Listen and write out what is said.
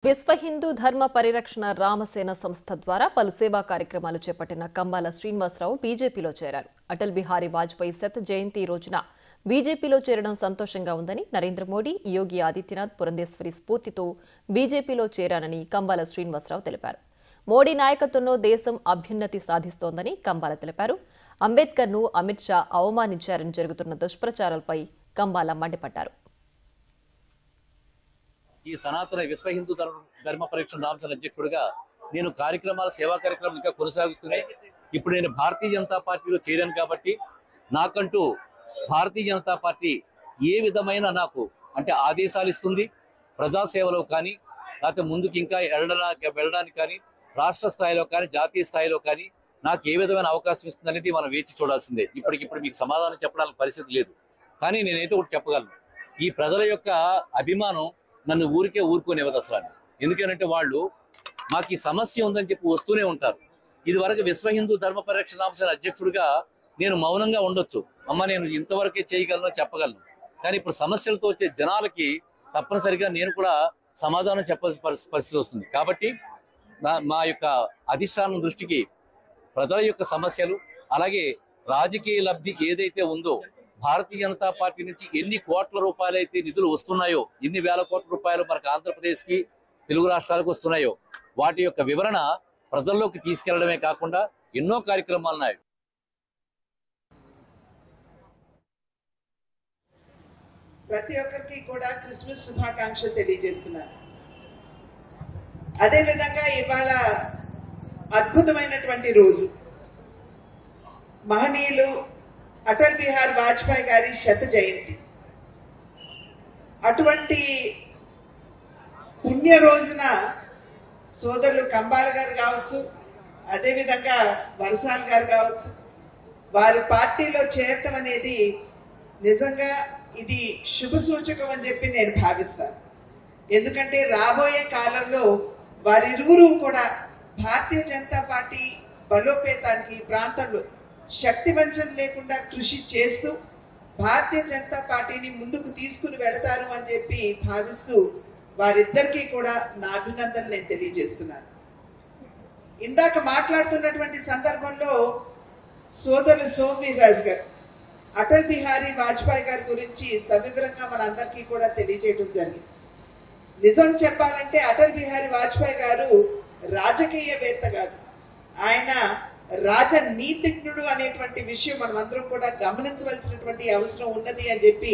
విశ్వ హిందూ ధర్మ పరిరక్షణ రామసేన సంస్థ ద్వారా పలు సేవా కార్యక్రమాలు చేపట్టిన కంబాల శ్రీనివాసరావు బీజేపీలో చేరారు. అటల్ బిహారీ వాజ్పేయి శత జయంతి రోజున బీజేపీలో చేరడం సంతోషంగా ఉందని నరేంద్ర మోడీ, యోగి ఆదిత్యనాథ్, పురంధేశ్వరి స్ఫూర్తితో బీజేపీలో చేరానని కంబాల శ్రీనివాసరావు తెలిపారు. మోడీ నాయకత్వంలో దేశం అభ్యున్నతి సాధిస్తోందని కంబాల తెలిపారు. అంబేద్కర్ను అమిత్ షా అవమానించారని జరుగుతున్న దుష్ప్రచారాలపై కంబాల మండిపడ్డారు. ఈ సనాతన విశ్వ హిందూ ధర్మ పరిరక్షణ రామసేన అధ్యక్షుడిగా నేను సేవా కార్యక్రమం ఇంకా కొనసాగిస్తున్నాయి. ఇప్పుడు నేను భారతీయ జనతా పార్టీలో చేరాను కాబట్టి నాకంటూ భారతీయ జనతా పార్టీ ఏ విధమైన నాకు అంటే ఆదేశాలు ఇస్తుంది, ప్రజాసేవలో కానీ లేకపోతే ముందుకు ఇంకా వెళ్ళడానికి కానీ రాష్ట్ర స్థాయిలో కానీ జాతీయ స్థాయిలో కానీ నాకు ఏ విధమైన అవకాశం ఇస్తుంది అనేది మనం వేచి చూడాల్సిందే. ఇప్పటికిప్పుడు మీకు సమాధానం చెప్పడానికి పరిస్థితి లేదు. కానీ నేనైతే ఒకటి చెప్పగలను, ఈ ప్రజల యొక్క అభిమానం నన్ను ఊరుకోనివ్వదు అసలు. ఎందుకంటే వాళ్ళు మాకు ఈ సమస్య ఉందని చెప్పి వస్తూనే ఉంటారు. ఇది వరకు విశ్వ హిందూ ధర్మ పరిరక్షణ రామసేన అధ్యక్షుడిగా నేను మౌనంగా ఉండొచ్చు, అమ్మ నేను ఇంతవరకే చేయగలను చెప్పగలను. కానీ ఇప్పుడు సమస్యలతో వచ్చే జనాలకి తప్పనిసరిగా నేను కూడా సమాధానం చెప్పాల్సిన పరిస్థితి వస్తుంది. కాబట్టి మా యొక్క అధిష్టానం దృష్టికి ప్రజల యొక్క సమస్యలు, అలాగే రాజకీయ లబ్ధి ఏదైతే ఉందో, భారతీయ జనతా పార్టీ నుంచి ఎన్ని కోట్ల రూపాయలు అయితే నిధులు వస్తున్నాయో, ఎన్ని వేల కోట్ల రూపాయలు మనకు ఆంధ్రప్రదేశ్కి తెలుగు రాష్ట్రాలకు వస్తున్నాయో, వాటి యొక్క వివరణ ప్రజల్లోకి తీసుకెళ్లడమే కాకుండా ఎన్నో కార్యక్రమాలు ఉన్నాయి. ప్రతి ఒక్కరికి కూడా క్రిస్మస్ శుభాకాంక్షలు తెలియజేస్తున్నాను. అదేవిధంగా ఇవాళ అద్భుతమైనటువంటి రోజు, మహనీయులు అటల్ బిహారీ వాజ్పేయి గారి శత జయంతి. అటువంటి పుణ్య రోజున సోదరులు కంబాల గారు కావచ్చు, అదేవిధంగా వరసాల్ గారు కావచ్చు, వారి పార్టీలో చేరటం అనేది నిజంగా ఇది శుభ సూచకం అని చెప్పి నేను భావిస్తాను. ఎందుకంటే రాబోయే కాలంలో వారిరువురు కూడా భారతీయ జనతా పార్టీ బలోపేతానికి ప్రాంతంలో శక్తి వంచన లేకుండా కృషి చేస్తూ భారతీయ జనతా పార్టీని ముందుకు తీసుకుని వెళతారు అని చెప్పి భావిస్తూ వారిద్దరికీ కూడా నా అభినందనలు నేను తెలియజేస్తున్నాను. ఇందాక మాట్లాడుతున్నటువంటి సందర్భంలో సోదరులు సోమవీర్రాజు గారు అటల్ బిహారీ వాజ్పేయి గారి గురించి సవివరంగా మనందరికీ కూడా తెలియజేయడం జరిగింది. నిజం చెప్పాలంటే అటల్ బిహారీ వాజ్పేయి గారు రాజకీయవేత్త కాదు, ఆయన రాజనీతిజ్ఞుడు అనేటువంటి విషయం మనం అందరం కూడా గమనించవలసినటువంటి అవసరం ఉన్నది అని చెప్పి